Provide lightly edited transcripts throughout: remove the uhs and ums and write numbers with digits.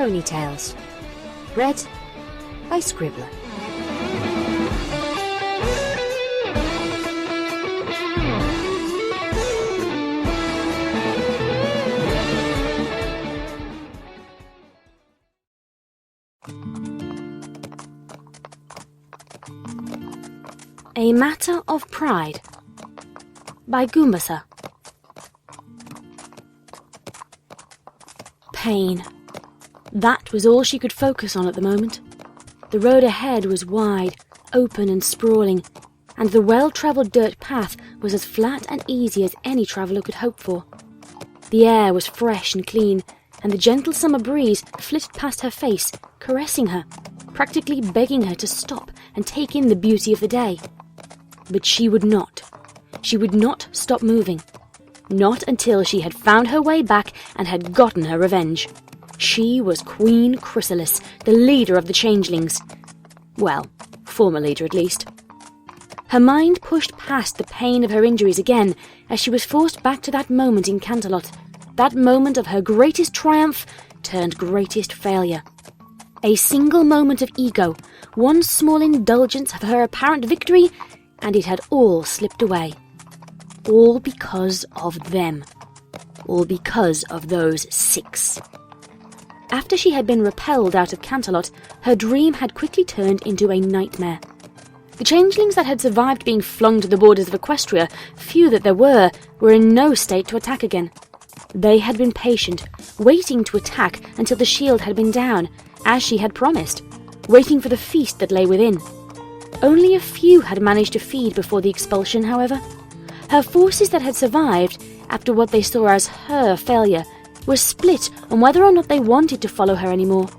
Ponytails. Read by Scribbler. A Matter of Pride by Goombasa. Pain. That was all she could focus on at the moment. The road ahead was wide, open and sprawling, and the well-travelled dirt path was as flat and easy as any traveller could hope for. The air was fresh and clean, and the gentle summer breeze flitted past her face, caressing her, practically begging her to stop and take in the beauty of the day. But she would not. She would not stop moving. Not until she had found her way back and had gotten her revenge. She was Queen Chrysalis, the leader of the changelings. Well, former leader at least. Her mind pushed past the pain of her injuries again as she was forced back to that moment in Canterlot, that moment of her greatest triumph turned greatest failure. A single moment of ego, one small indulgence of her apparent victory, and it had all slipped away. All because of them. All because of those 6. After she had been repelled out of Canterlot, her dream had quickly turned into a nightmare. The changelings that had survived being flung to the borders of Equestria, few that there were in no state to attack again. They had been patient, waiting to attack until the shield had been down, as she had promised, waiting for the feast that lay within. Only a few had managed to feed before the expulsion, however. Her forces that had survived, after what they saw as her failure, were split on whether or not they wanted to follow her anymore.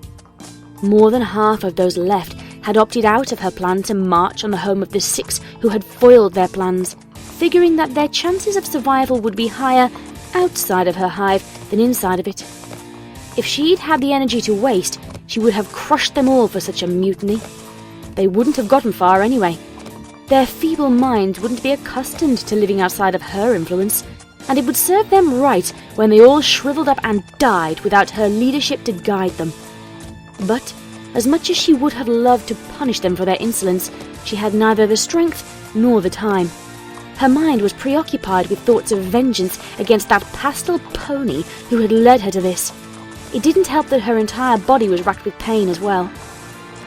More than half of those left had opted out of her plan to march on the home of the 6 who had foiled their plans, figuring that their chances of survival would be higher outside of her hive than inside of it. If she'd had the energy to waste, she would have crushed them all for such a mutiny. They wouldn't have gotten far anyway. Their feeble minds wouldn't be accustomed to living outside of her influence, and it would serve them right when they all shriveled up and died without her leadership to guide them. But, as much as she would have loved to punish them for their insolence, she had neither the strength nor the time. Her mind was preoccupied with thoughts of vengeance against that pastel pony who had led her to this. It didn't help that her entire body was racked with pain as well.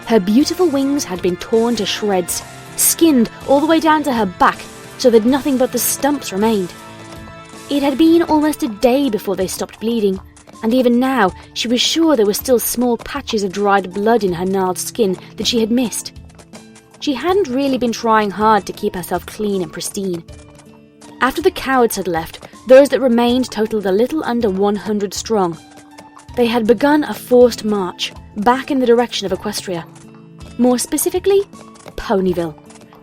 Her beautiful wings had been torn to shreds, skinned all the way down to her back, so that nothing but the stumps remained. It had been almost a day before they stopped bleeding, and even now she was sure there were still small patches of dried blood in her gnarled skin that she had missed. She hadn't really been trying hard to keep herself clean and pristine. After the cowards had left, those that remained totaled a little under 100 strong. They had begun a forced march, back in the direction of Equestria. More specifically, Ponyville,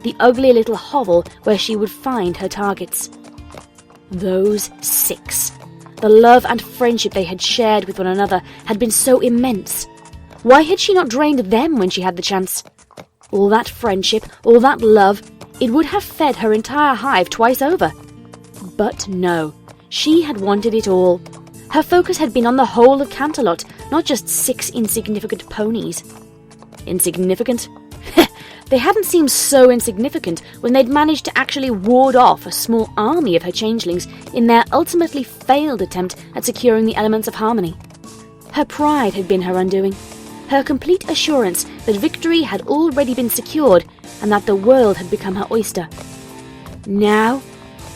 the ugly little hovel where she would find her targets. Those 6. The love and friendship they had shared with one another had been so immense. Why had she not drained them when she had the chance? All that friendship, all that love, it would have fed her entire hive twice over. But no, she had wanted it all. Her focus had been on the whole of Canterlot, not just 6 insignificant ponies. Insignificant? They hadn't seemed so insignificant when they'd managed to actually ward off a small army of her changelings in their ultimately failed attempt at securing the elements of harmony. Her pride had been her undoing, her complete assurance that victory had already been secured and that the world had become her oyster. Now,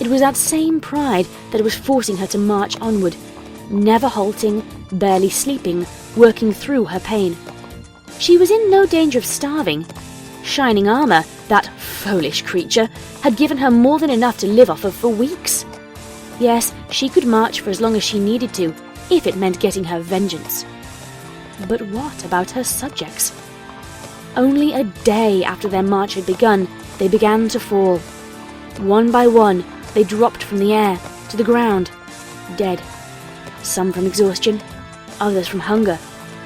it was that same pride that was forcing her to march onward, never halting, barely sleeping, working through her pain. She was in no danger of starving. Shining armor, that foolish creature, had given her more than enough to live off of for weeks. Yes, she could march for as long as she needed to, if it meant getting her vengeance. But what about her subjects? Only a day after their march had begun, they began to fall. One by one, they dropped from the air, to the ground, dead. Some from exhaustion, others from hunger,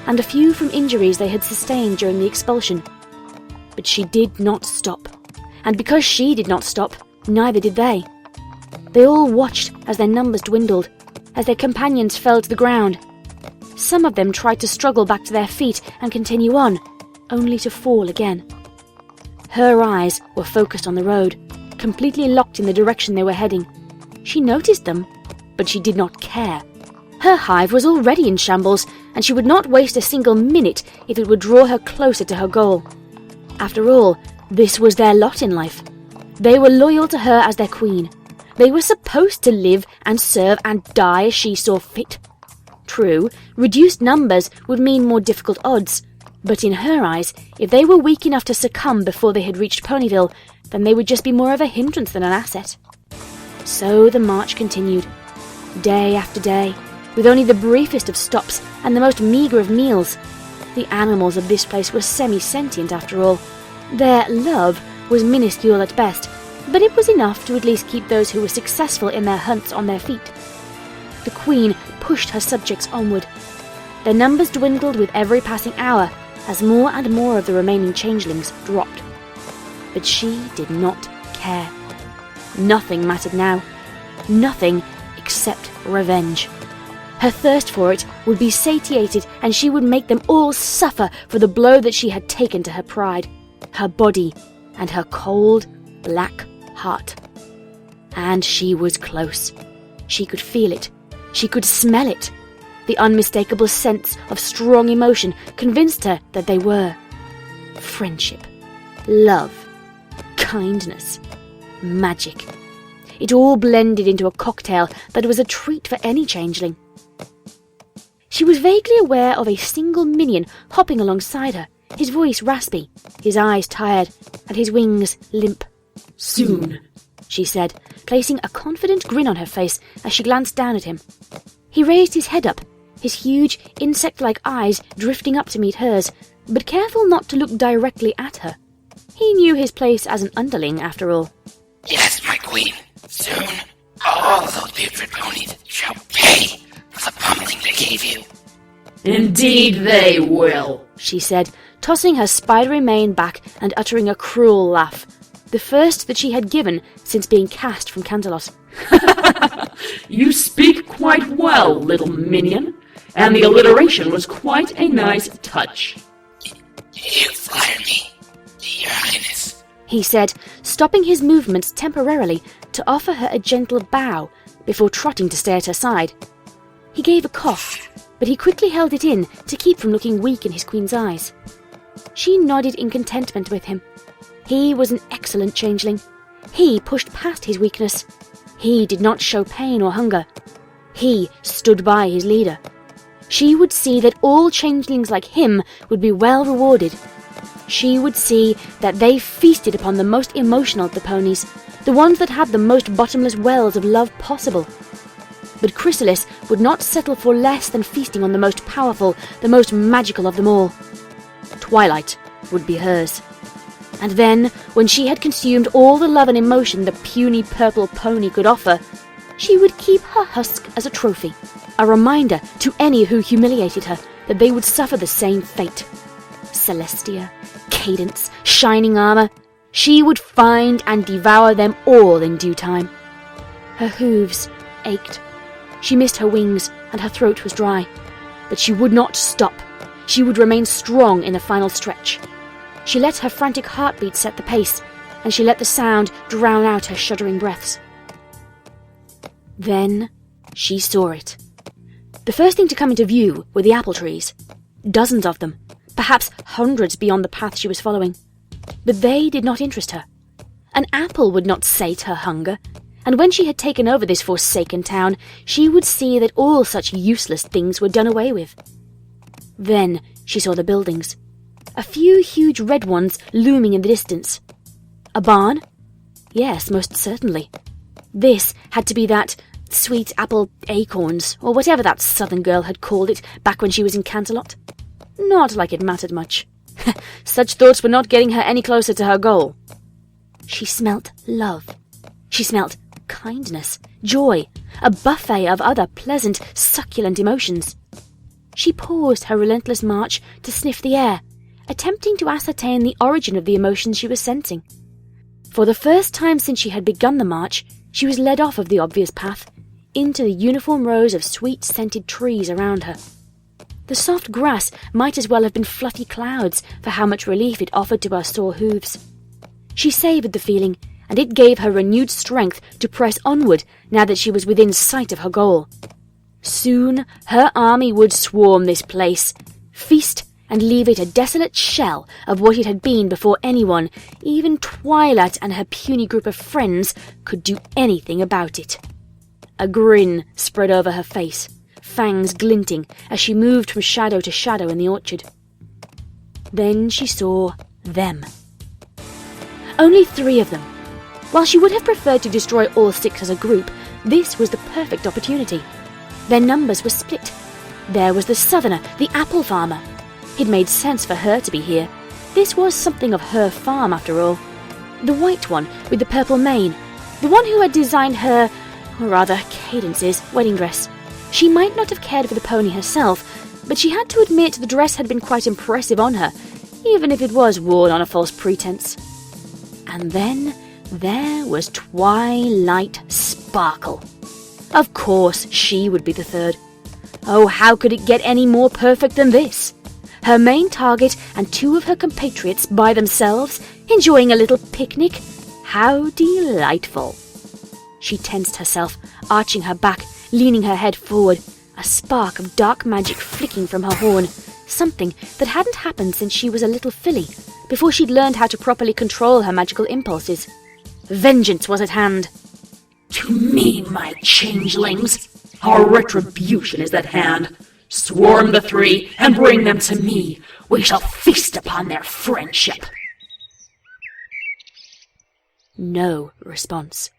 and a few from injuries they had sustained during the expulsion. But she did not stop, and because she did not stop, neither did they. They all watched as their numbers dwindled, as their companions fell to the ground. Some of them tried to struggle back to their feet and continue on, only to fall again. Her eyes were focused on the road, completely locked in the direction they were heading. She noticed them, but she did not care. Her hive was already in shambles, and she would not waste a single minute if it would draw her closer to her goal. After all, this was their lot in life. They were loyal to her as their queen. They were supposed to live and serve and die as she saw fit. True, reduced numbers would mean more difficult odds, but in her eyes, if they were weak enough to succumb before they had reached Ponyville, then they would just be more of a hindrance than an asset. So the march continued, day after day, with only the briefest of stops and the most meagre of meals. The animals of this place were semi-sentient after all. Their love was minuscule at best, but it was enough to at least keep those who were successful in their hunts on their feet. The queen pushed her subjects onward. Their numbers dwindled with every passing hour as more and more of the remaining changelings dropped. But she did not care. Nothing mattered now. Nothing except revenge. Her thirst for it would be satiated, and she would make them all suffer for the blow that she had taken to her pride, her body, and her cold, black heart. And she was close. She could feel it. She could smell it. The unmistakable sense of strong emotion convinced her that they were. Friendship, love, kindness, magic. It all blended into a cocktail that was a treat for any changeling. She was vaguely aware of a single minion hopping alongside her, his voice raspy, his eyes tired, and his wings limp. "Soon," she said, placing a confident grin on her face as she glanced down at him. He raised his head up, his huge, insect-like eyes drifting up to meet hers, but careful not to look directly at her. He knew his place as an underling, after all. "Yes, my queen. Soon, all those putrid ponies shall pay for the pummeling they gave you." "Indeed they will," she said, tossing her spidery mane back and uttering a cruel laugh, the first that she had given since being cast from Canterlot. "You speak quite well, little minion, and the alliteration was quite a nice touch." "You flatter me, Your Highness," he said, stopping his movements temporarily to offer her a gentle bow before trotting to stay at her side. He gave a cough, but he quickly held it in to keep from looking weak in his queen's eyes. She nodded in contentment with him. He was an excellent changeling. He pushed past his weakness. He did not show pain or hunger. He stood by his leader. She would see that all changelings like him would be well rewarded. She would see that they feasted upon the most emotional of the ponies, the ones that had the most bottomless wells of love possible. But Chrysalis would not settle for less than feasting on the most powerful, the most magical of them all. Twilight would be hers. And then, when she had consumed all the love and emotion the puny purple pony could offer, she would keep her husk as a trophy, a reminder to any who humiliated her that they would suffer the same fate. Celestia, Cadence, Shining Armor, she would find and devour them all in due time. Her hooves ached. She missed her wings, and her throat was dry. But she would not stop. She would remain strong in the final stretch. She let her frantic heartbeat set the pace, and she let the sound drown out her shuddering breaths. Then she saw it. The first thing to come into view were the apple trees. Dozens of them, perhaps hundreds beyond the path she was following. But they did not interest her. An apple would not sate her hunger, and when she had taken over this forsaken town, she would see that all such useless things were done away with. Then she saw the buildings. A few huge red ones looming in the distance. A barn? Yes, most certainly. This had to be that sweet apple acorns, or whatever that southern girl had called it back when she was in Canterlot. Not like it mattered much. Such thoughts were not getting her any closer to her goal. She smelt love. She smelt kindness, joy, a buffet of other pleasant, succulent emotions. She paused her relentless march to sniff the air, attempting to ascertain the origin of the emotions she was sensing. For the first time since she had begun the march, she was led off of the obvious path, into the uniform rows of sweet-scented trees around her. The soft grass might as well have been fluffy clouds for how much relief it offered to her sore hooves. She savoured the feeling, and it gave her renewed strength to press onward now that she was within sight of her goal. Soon her army would swarm this place, feast and leave it a desolate shell of what it had been before anyone, even Twilight and her puny group of friends, could do anything about it. A grin spread over her face, fangs glinting as she moved from shadow to shadow in the orchard. Then she saw them. Only 3 of them. While she would have preferred to destroy all 6 as a group, this was the perfect opportunity. Their numbers were split. There was the southerner, the apple farmer. It made sense for her to be here. This was something of her farm, after all. The white one with the purple mane, the one who had designed her, or rather Cadence's, wedding dress. She might not have cared for the pony herself, but she had to admit the dress had been quite impressive on her, even if it was worn on a false pretense. And then there was Twilight Sparkle. Of course, she would be the third. Oh, how could it get any more perfect than this? Her main target and 2 of her compatriots by themselves, enjoying a little picnic? How delightful! She tensed herself, arching her back, leaning her head forward, a spark of dark magic flicking from her horn, something that hadn't happened since she was a little filly, before she'd learned how to properly control her magical impulses. Vengeance was at hand. To me, my changelings, our retribution is at hand. Swarm the 3 and bring them to me. We shall feast upon their friendship. No response.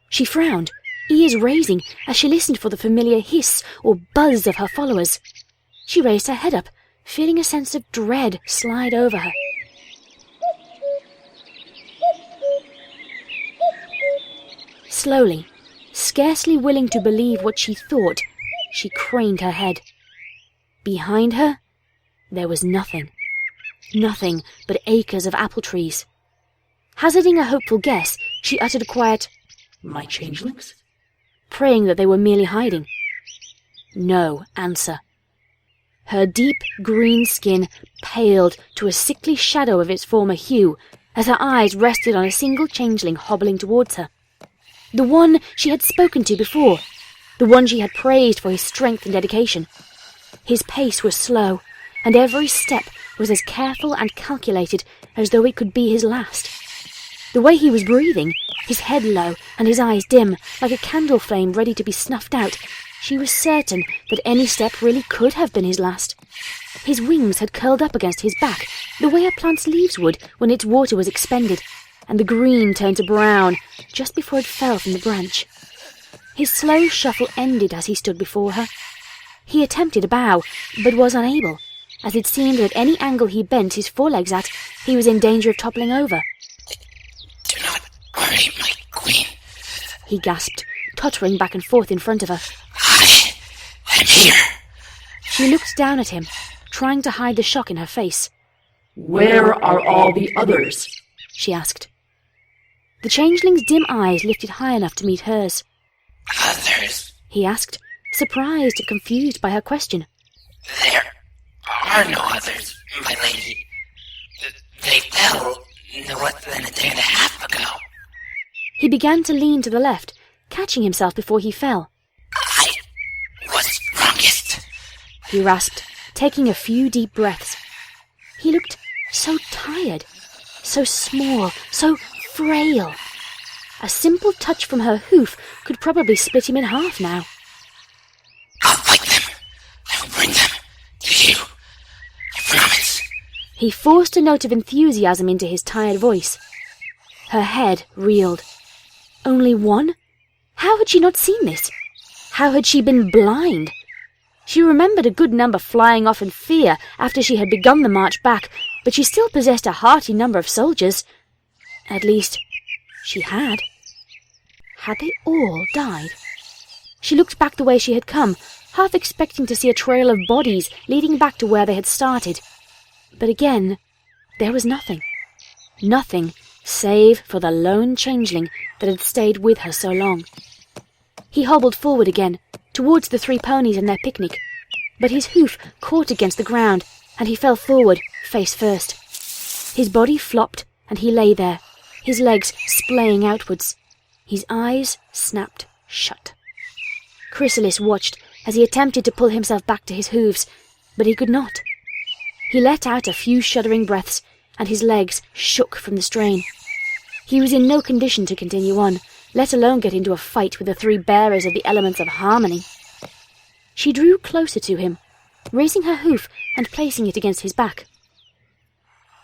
She frowned, ears raising as she listened for the familiar hiss or buzz of her followers. She raised her head up, feeling a sense of dread slide over her. Slowly, scarcely willing to believe what she thought, she craned her head. Behind her, there was nothing. Nothing but acres of apple trees. Hazarding a hopeful guess, she uttered a quiet, My changelings? praying that they were merely hiding. No answer. Her deep green skin paled to a sickly shadow of its former hue as her eyes rested on a single changeling hobbling towards her. The one she had spoken to before, the one she had praised for his strength and dedication. His pace was slow, and every step was as careful and calculated as though it could be his last. The way he was breathing, his head low and his eyes dim, like a candle flame ready to be snuffed out, she was certain that any step really could have been his last. His wings had curled up against his back, the way a plant's leaves would when its water was expended, and the green turned to brown just before it fell from the branch. His slow shuffle ended as he stood before her. He attempted a bow, but was unable, as it seemed that at any angle he bent his forelegs at, he was in danger of toppling over. Do not worry, my queen. He gasped, tottering back and forth in front of her. I am here. She looked down at him, trying to hide the shock in her face. Where are all the others? She asked. The changeling's dim eyes lifted high enough to meet hers. Others? He asked, surprised and confused by her question. There are no others, my lady. They fell no less than a day and a half ago. He began to lean to the left, catching himself before he fell. I was strongest. He rasped, taking a few deep breaths. He looked so tired, so small, so frail. A simple touch from her hoof could probably split him in half now. I'll fight them. I will bring them to you. I promise. He forced a note of enthusiasm into his tired voice. Her head reeled. Only one? How had she not seen this? How had she been blind? She remembered a good number flying off in fear after she had begun the march back, but she still possessed a hearty number of soldiers. At least, she had. Had they all died? She looked back the way she had come, half expecting to see a trail of bodies leading back to where they had started. But again, there was nothing. Nothing, save for the lone changeling that had stayed with her so long. He hobbled forward again, towards the 3 ponies and their picnic. but his hoof caught against the ground, and he fell forward, face first. His body flopped, and he lay there, his legs splaying outwards. His eyes snapped shut. Chrysalis watched as he attempted to pull himself back to his hooves, but he could not. He let out a few shuddering breaths, and his legs shook from the strain. He was in no condition to continue on, let alone get into a fight with the three bearers of the elements of harmony. She drew closer to him, raising her hoof and placing it against his back.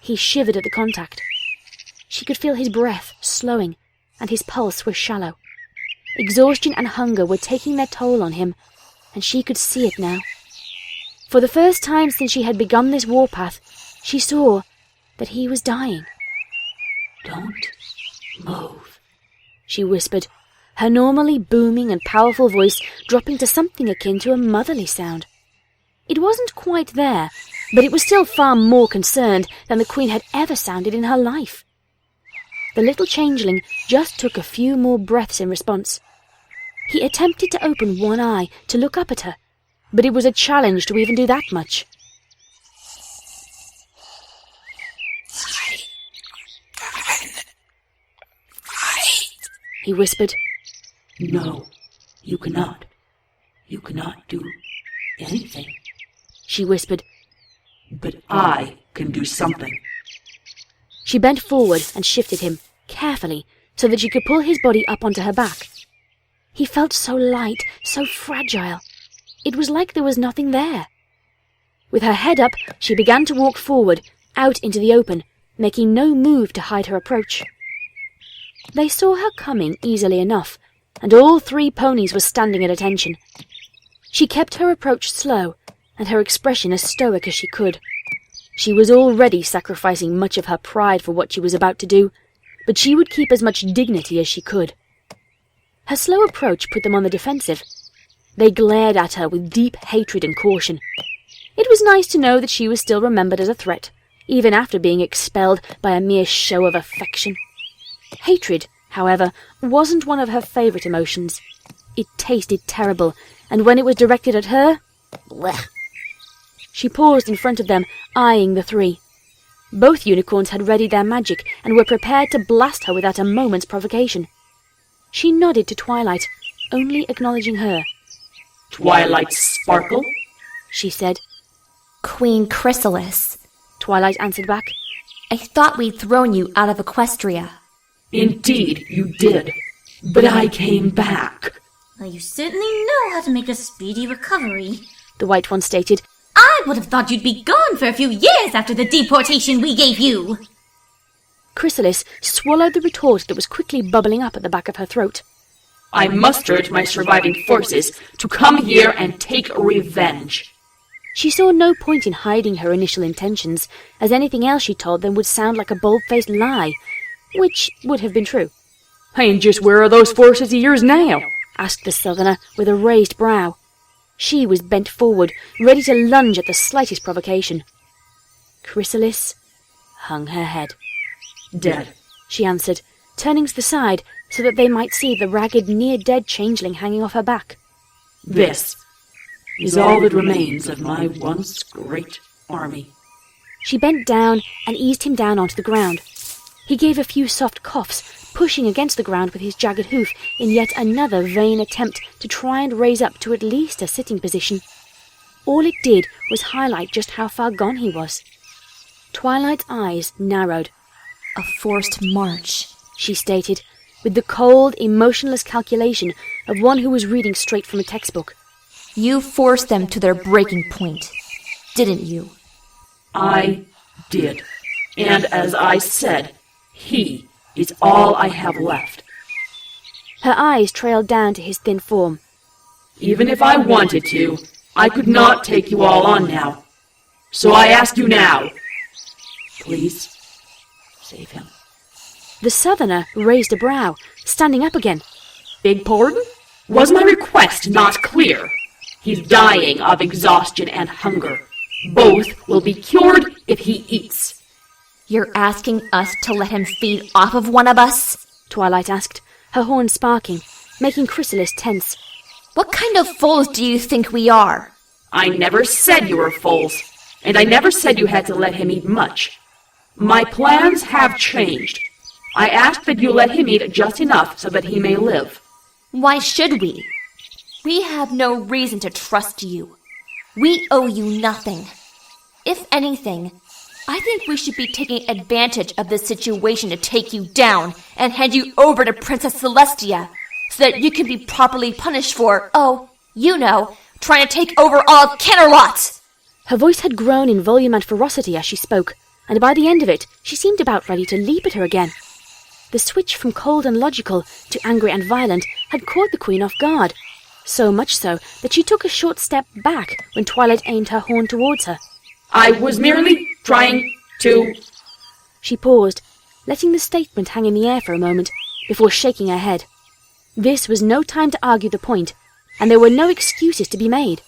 He shivered at the contact. She could feel his breath slowing, and his pulse was shallow. Exhaustion and hunger were taking their toll on him, and she could see it now. For the first time since she had begun this warpath, she saw that he was dying. "Don't move," she whispered, her normally booming and powerful voice dropping to something akin to a motherly sound. It wasn't quite there, but it was still far more concerned than the Queen had ever sounded in her life. The little changeling just took a few more breaths in response. He attempted to open one eye to look up at her, but it was a challenge to even do that much. He whispered. "No, you cannot. You cannot do anything," she whispered. "But I can do something." She bent forward and shifted him, carefully, so that she could pull his body up onto her back. He felt so light, so fragile. It was like there was nothing there. With her head up, she began to walk forward, out into the open, making no move to hide her approach. They saw her coming easily enough, and all three ponies were standing at attention. She kept her approach slow, and her expression as stoic as she could. She was already sacrificing much of her pride for what she was about to do, but she would keep as much dignity as she could. Her slow approach put them on the defensive. They glared at her with deep hatred and caution. It was nice to know that she was still remembered as a threat, even after being expelled by a mere show of affection. Hatred, however, wasn't one of her favourite emotions. It tasted terrible, and when it was directed at her, blech. She paused in front of them, eyeing the three. Both unicorns had readied their magic and were prepared to blast her without a moment's provocation. She nodded to Twilight, only acknowledging her. "Twilight Sparkle?" she said. "Queen Chrysalis," Twilight answered back. "I thought we'd thrown you out of Equestria." "Indeed you did, but I came back." "Well, you certainly know how to make a speedy recovery," the White One stated. "I would have thought you'd be gone for a few years after the deportation we gave you." Chrysalis swallowed the retort that was quickly bubbling up at the back of her throat. "I mustered my surviving forces to come here and take revenge." She saw no point in hiding her initial intentions, as anything else she told them would sound like a bold-faced lie, which would have been true. "And just where are those forces of yours now?" asked the Southerner with a raised brow. She was bent forward, ready to lunge at the slightest provocation. Chrysalis hung her head. "Dead," she answered, turning to the side so that they might see the ragged, near-dead changeling hanging off her back. "This is all that remains of my once great army." She bent down and eased him down onto the ground. He gave a few soft coughs, pushing against the ground with his jagged hoof in yet another vain attempt to try and raise up to at least a sitting position. All it did was highlight just how far gone he was. Twilight's eyes narrowed. "A forced march," she stated, with the cold, emotionless calculation of one who was reading straight from a textbook. "You forced them to their breaking point, didn't you?" "I did. And as I said, he is all I have left." Her eyes trailed down to his thin form. "Even if I wanted to, I could not take you all on now. So I ask you now, please save him." The Southerner raised a brow, standing up again. "Beg pardon? Was my request not clear? He's dying of exhaustion and hunger. Both will be cured if he eats." "You're asking us to let him feed off of one of us?" Twilight asked, her horn sparking, making Chrysalis tense. "What kind of fools do you think we are?" I never said you were fools, and I never said you had to let him eat much. My plans have changed. I ask that you let him eat just enough so that he may live. Why should we? We have no reason to trust you. We owe you nothing. If anything, I think we should be taking advantage of this situation to take you down and hand you over to Princess Celestia so that you can be properly punished for, trying to take over all of Canterlot. Her voice had grown in volume and ferocity as she spoke, and by the end of it, she seemed about ready to leap at her again. The switch from cold and logical to angry and violent had caught the Queen off guard, so much so that she took a short step back when Twilight aimed her horn towards her. I was merely trying to... She paused, letting the statement hang in the air for a moment, before shaking her head. This was no time to argue the point, and there were no excuses to be made.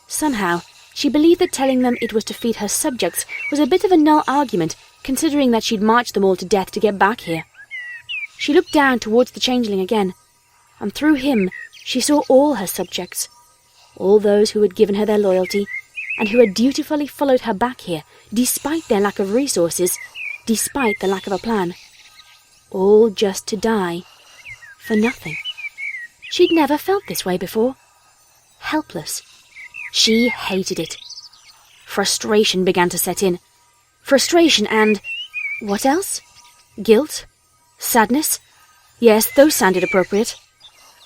Somehow, she believed that telling them it was to feed her subjects was a bit of a null argument, considering that she'd marched them all to death to get back here. She looked down towards the changeling again, and through him she saw all her subjects, all those who had given her their loyalty, and who had dutifully followed her back here, despite their lack of resources, despite the lack of a plan. All just to die, for nothing. She'd never felt this way before. Helpless. She hated it. Frustration began to set in. Frustration and... what else? Guilt? Sadness? Yes, those sounded appropriate.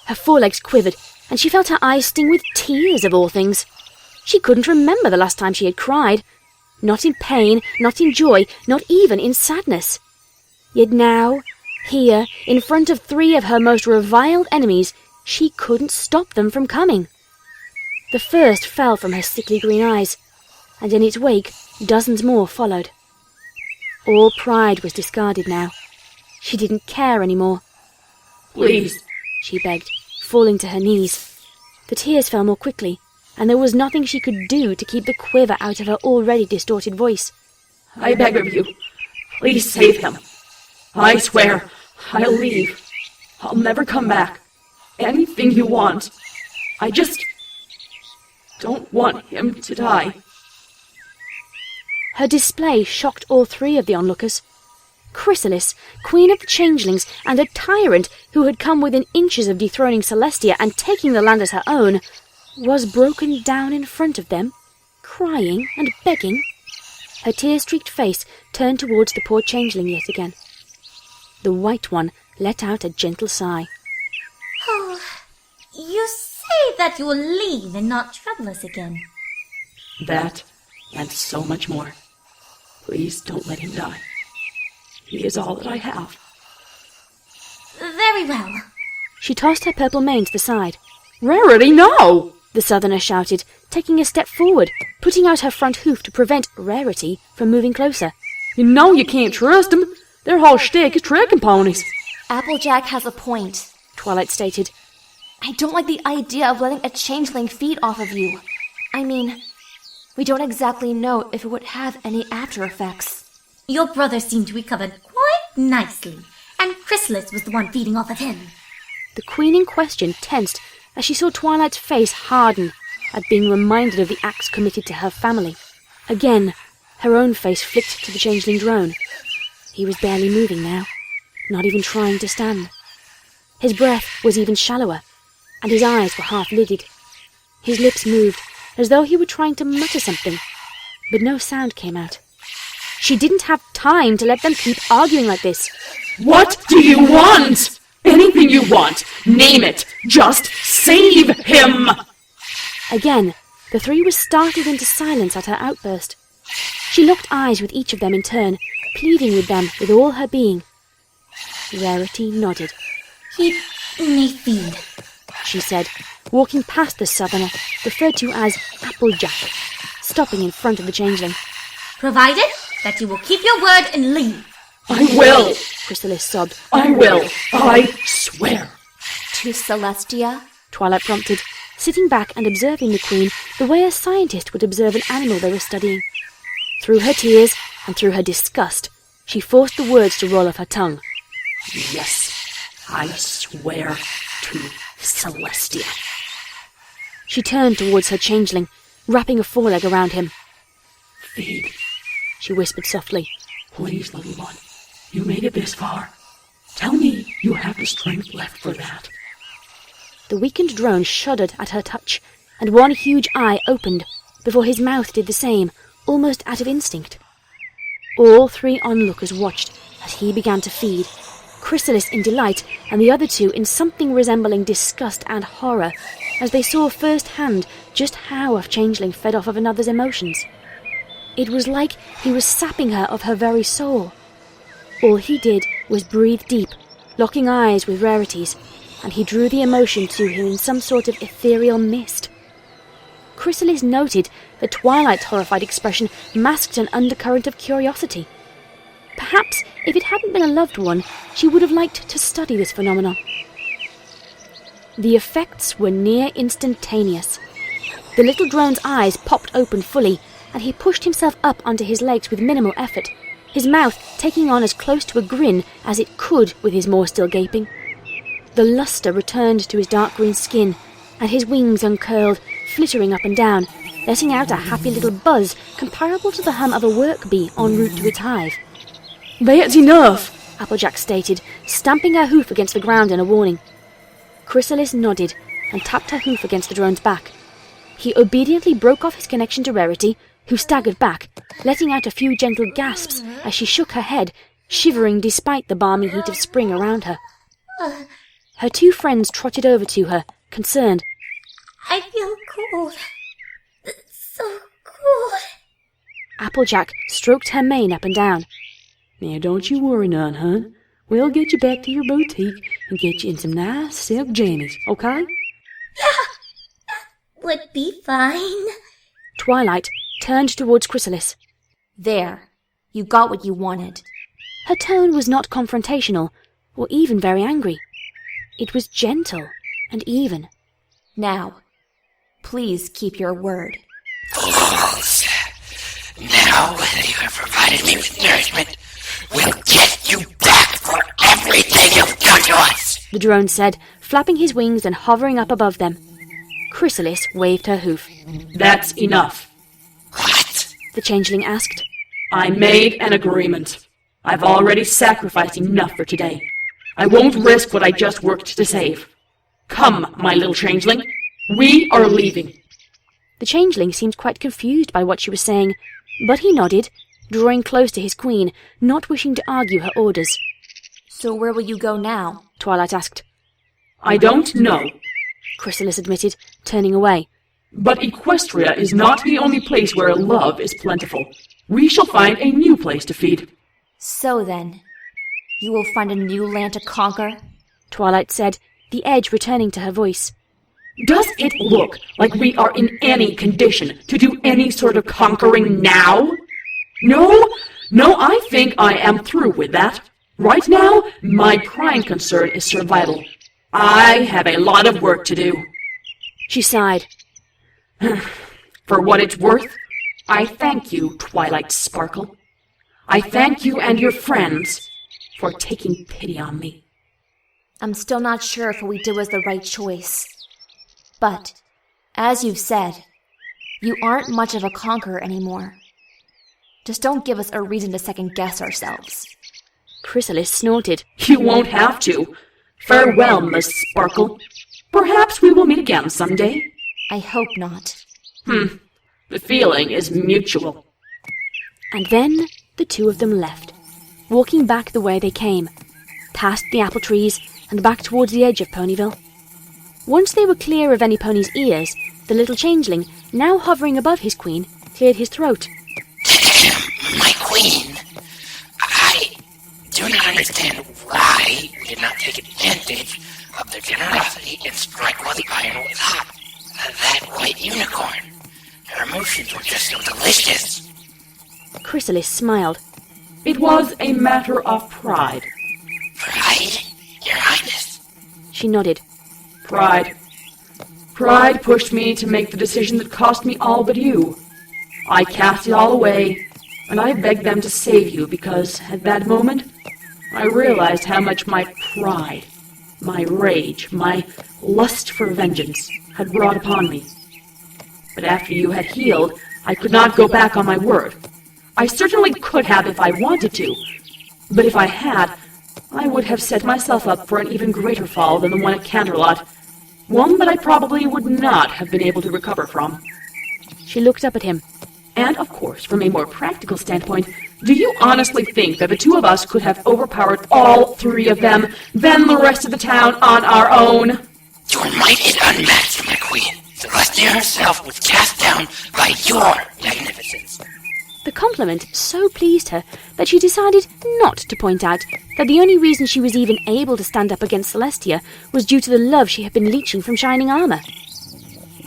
Her forelegs quivered, and she felt her eyes sting with tears of all things. She couldn't remember the last time she had cried. Not in pain, not in joy, not even in sadness. Yet now, here, in front of 3 of her most reviled enemies, she couldn't stop them from coming. The first fell from her sickly green eyes, and in its wake dozens more followed. All pride was discarded now. She didn't care anymore. Please, she begged, falling to her knees. The tears fell more quickly, and there was nothing she could do to keep the quiver out of her already distorted voice. I beg of you, please save him. I swear, I'll leave. I'll never come back. Anything you want. I just don't want him to die. Her display shocked all 3 of the onlookers. Chrysalis, Queen of the Changelings, and a tyrant who had come within inches of dethroning Celestia and taking the land as her own, was broken down in front of them, crying and begging. Her tear-streaked face turned towards the poor changeling yet again. The White One let out a gentle sigh. Oh, you say that you will leave and not trouble us again. That, and so much more. Please don't let him die. He is all that I have. Very well. She tossed her purple mane to the side. Rarity, no! The Southerner shouted, taking a step forward, putting out her front hoof to prevent Rarity from moving closer. You know you can't trust them. Their whole shtick is tracking ponies. Applejack has a point, Twilight stated. I don't like the idea of letting a changeling feed off of you. I mean, we don't exactly know if it would have any after effects. Your brother seemed to recover quite nicely, and Chrysalis was the one feeding off of him. The Queen in question tensed as she saw Twilight's face harden at being reminded of the acts committed to her family. Again, her own face flicked to the changeling drone. He was barely moving now, not even trying to stand. His breath was even shallower, and his eyes were half-lidded. His lips moved, as though he were trying to mutter something, but no sound came out. She didn't have time to let them keep arguing like this. What do you want? Anything you want. Name it. Just save him! Again, the 3 were startled into silence at her outburst. She locked eyes with each of them in turn, pleading with them with all her being. Rarity nodded. He may feed, she said, walking past the Southerner, referred to as Applejack, stopping in front of the changeling. provided that you will keep your word and leave. I will! Chrysalis sobbed. I will! I swear! To Celestia? Twilight prompted, sitting back and observing the Queen the way a scientist would observe an animal they were studying. Through her tears and through her disgust, she forced the words to roll off her tongue. Yes, I swear to Celestia. She turned towards her changeling, wrapping a foreleg around him. Feed. She whispered softly. Please, little one. You made it this far. Tell me you have the strength left for that. The weakened drone shuddered at her touch, and one huge eye opened before his mouth did the same, almost out of instinct. All three onlookers watched as he began to feed, Chrysalis in delight and the other two in something resembling disgust and horror, as they saw firsthand just how a changeling fed off of another's emotions. It was like he was sapping her of her very soul. All he did was breathe deep, locking eyes with Rarity's, and he drew the emotion to him in some sort of ethereal mist. Chrysalis noted that Twilight's horrified expression masked an undercurrent of curiosity. Perhaps, if it hadn't been a loved one, she would have liked to study this phenomenon. The effects were near instantaneous. The little drone's eyes popped open fully, and he pushed himself up onto his legs with minimal effort, his mouth taking on as close to a grin as it could with his maw still gaping. The luster returned to his dark green skin, and his wings uncurled, flittering up and down, letting out a happy little buzz comparable to the hum of a work bee en route to its hive. That's enough, Applejack stated, stamping her hoof against the ground in a warning. Chrysalis nodded and tapped her hoof against the drone's back. He obediently broke off his connection to Rarity, who staggered back, letting out a few gentle gasps as she shook her head, shivering despite the balmy heat of spring around her. Her two friends trotted over to her, concerned. I feel cold. It's so cold. Applejack stroked her mane up and down. Now don't you worry none, hun. We'll get you back to your boutique and get you in some nice silk jammies, okay? Would be fine. Twilight turned towards Chrysalis. There. You got what you wanted. Her tone was not confrontational, or even very angry. It was gentle and even. Now, please keep your word. Fools! Now that you have provided me with nourishment, we'll get you back for everything you've done to us! The drone said, flapping his wings and hovering up above them. Chrysalis waved her hoof. That's enough. What? The changeling asked. I made an agreement. I've already sacrificed enough for today. I won't risk what I just worked to save. Come, my little changeling. We are leaving. The changeling seemed quite confused by what she was saying, but he nodded, drawing close to his queen, not wishing to argue her orders. So where will you go now? Twilight asked. I don't know. Chrysalis admitted, turning away. But Equestria is not the only place where love is plentiful. We shall find a new place to feed. So then, you will find a new land to conquer? Twilight said, the edge returning to her voice. Does it look like we are in any condition to do any sort of conquering now? No, I think I am through with that. Right now, my prime concern is survival. I have a lot of work to do. She sighed. For what it's worth, I thank you, Twilight Sparkle. I thank you and your friends for taking pity on me. I'm still not sure if what we did was the right choice. But, as you've said, you aren't much of a conqueror anymore. Just don't give us a reason to second-guess ourselves. Chrysalis snorted. You won't have to. Farewell, Miss Sparkle. Perhaps we will meet again someday. I hope not. The feeling is mutual. And then the two of them left, walking back the way they came, past the apple trees and back towards the edge of Ponyville. Once they were clear of any pony's ears, the little changeling, now hovering above his queen, cleared his throat. My queen, I do not understand why we did not take advantage of their generosity and strike while the iron was hot. That white unicorn, her emotions were just so delicious. Chrysalis smiled. It was a matter of pride. Pride, Your Highness? She nodded. Pride. Pride pushed me to make the decision that cost me all but you. I cast it all away, and I begged them to save you because, at that moment, I realized how much my pride, my rage, my lust for vengeance had brought upon me. But after you had healed, I could not go back on my word. I certainly could have if I wanted to, but if I had, I would have set myself up for an even greater fall than the one at Canterlot, one that I probably would not have been able to recover from. She looked up at him. And, of course, from a more practical standpoint, do you honestly think that the two of us could have overpowered all three of them, then the rest of the town on our own? Your might is unmatched, my queen. Celestia herself was cast down by your magnificence. The compliment so pleased her that she decided not to point out that the only reason she was even able to stand up against Celestia was due to the love she had been leeching from Shining Armor.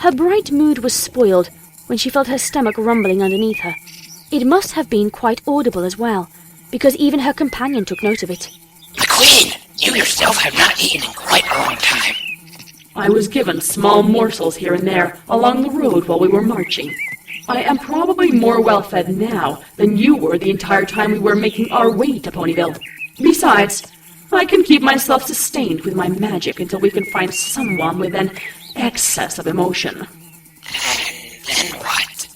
Her bright mood was spoiled when she felt her stomach rumbling underneath her. It must have been quite audible as well, because even her companion took note of it. My queen, you yourself have not eaten in quite a long time. I was given small morsels here and there along the road while we were marching. I am probably more well-fed now than you were the entire time we were making our way to Ponyville. Besides, I can keep myself sustained with my magic until we can find someone with an excess of emotion. And then what?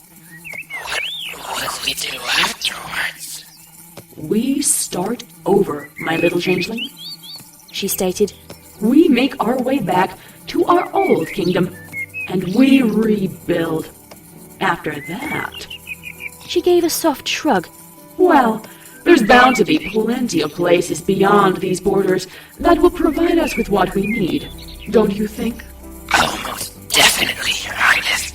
What will we do afterwards? We start over, my little changeling, She stated. We make our way back to our old kingdom, and we rebuild. After that, She gave a soft shrug. well, there's bound to be plenty of places beyond these borders that will provide us with what we need, don't you think? Oh, most definitely, Your Highness.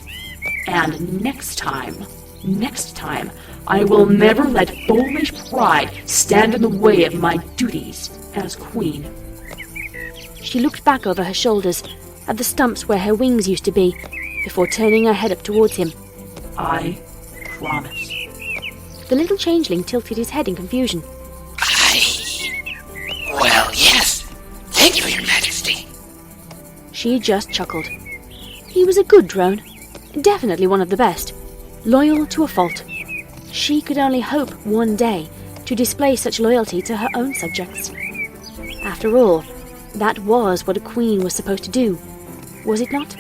And next time, I will never let foolish pride stand in the way of my duties as queen. She looked back over her shoulders at the stumps where her wings used to be, before turning her head up towards him. I promise. The little changeling tilted his head in confusion. Well, yes. Thank you, Your Majesty. She just chuckled. He was a good drone, definitely one of the best, loyal to a fault. She could only hope one day to display such loyalty to her own subjects. After all, that was what a queen was supposed to do, was it not?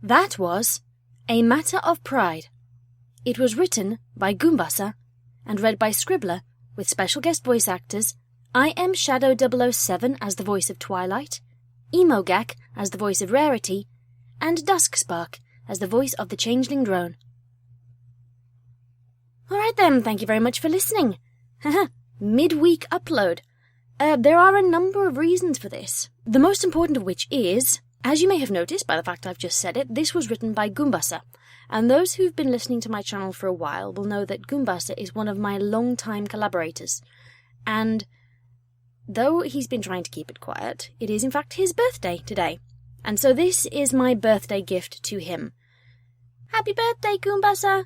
That was A Matter of Pride. It was written by Goombasa and read by Scribbler with special guest voice actors I am Shadow 007 as the voice of Twilight, Emogak as the voice of Rarity, and Duskspark as the voice of the Changeling Drone. Alright then, thank you very much for listening. Midweek upload. There are a number of reasons for this, the most important of which is, as you may have noticed by the fact I've just said it, this was written by Goombasa, and those who've been listening to my channel for a while will know that Goombasa is one of my long-time collaborators, and though he's been trying to keep it quiet, it is in fact his birthday today, and so this is my birthday gift to him. Happy birthday, Goombasa!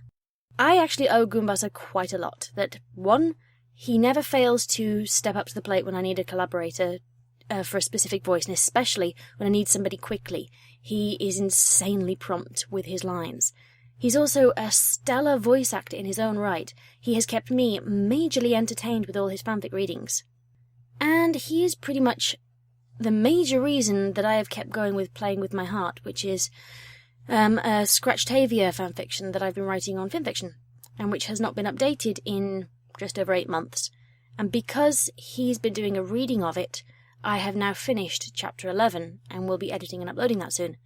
I actually owe Goombasa quite a lot. That, one, he never fails to step up to the plate when I need a collaborator for a specific voice, and especially when I need somebody quickly. He is insanely prompt with his lines. He's also a stellar voice actor in his own right. He has kept me majorly entertained with all his fanfic readings. And he is pretty much the major reason that I have kept going with Playing With My Heart, which is a Scratchtavia fanfiction that I've been writing on Finfiction, and which has not been updated in just over 8 months. And because he's been doing a reading of it, I have now finished chapter 11, and will be editing and uploading that soon.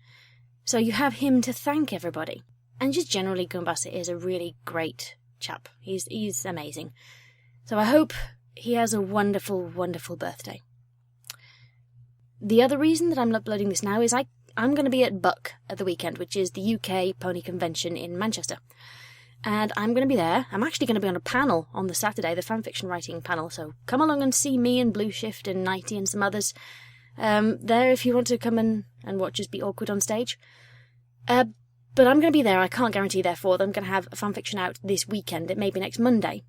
So you have him to thank, everybody. And just generally, Goombasa is a really great chap. He's amazing. So I hope he has a wonderful, wonderful birthday. The other reason that I'm uploading this now is I'm going to be at Buck at the weekend, which is the UK Pony Convention in Manchester. And I'm going to be there. I'm actually going to be on a panel on the Saturday, the fanfiction writing panel, so come along and see me and Blue Shift and Nighty and some others there if you want to come and watch us be awkward on stage. But I'm going to be there. I can't guarantee, therefore, that I'm going to have a fanfiction out this weekend. It may be next Monday.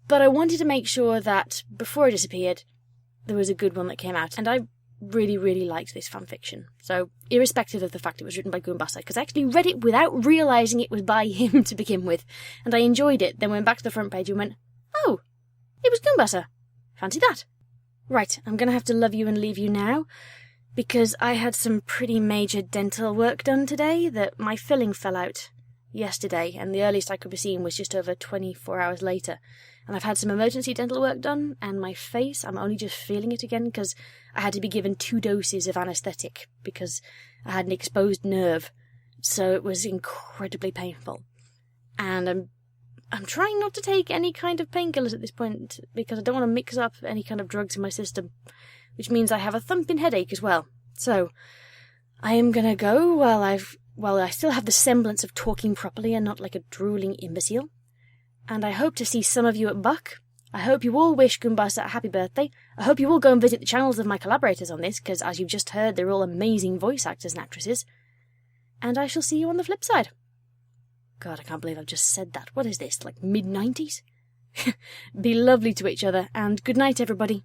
But I wanted to make sure that, before I disappeared, there was a good one that came out. And I really, really liked this fanfiction. So, irrespective of the fact it was written by Goombasa, because I actually read it without realising it was by him to begin with. And I enjoyed it, then went back to the front page and went, oh, it was Goombasa. Fancy that. Right, I'm going to have to love you and leave you now, because I had some pretty major dental work done today that my filling fell out yesterday, and the earliest I could be seen was just over 24 hours later. And I've had some emergency dental work done, and my face, I'm only just feeling it again because I had to be given 2 doses of anaesthetic because I had an exposed nerve. So it was incredibly painful. And I'm trying not to take any kind of painkillers at this point because I don't want to mix up any kind of drugs in my system, which means I have a thumping headache as well. So I am going to go while I still have the semblance of talking properly and not like a drooling imbecile. And I hope to see some of you at Buck. I hope you all wish Goombasa a happy birthday. I hope you all go and visit the channels of my collaborators on this, because as you've just heard, they're all amazing voice actors and actresses. And I shall see you on the flip side. God, I can't believe I've just said that. What is this, like mid-90s? Be lovely to each other, and good night, everybody.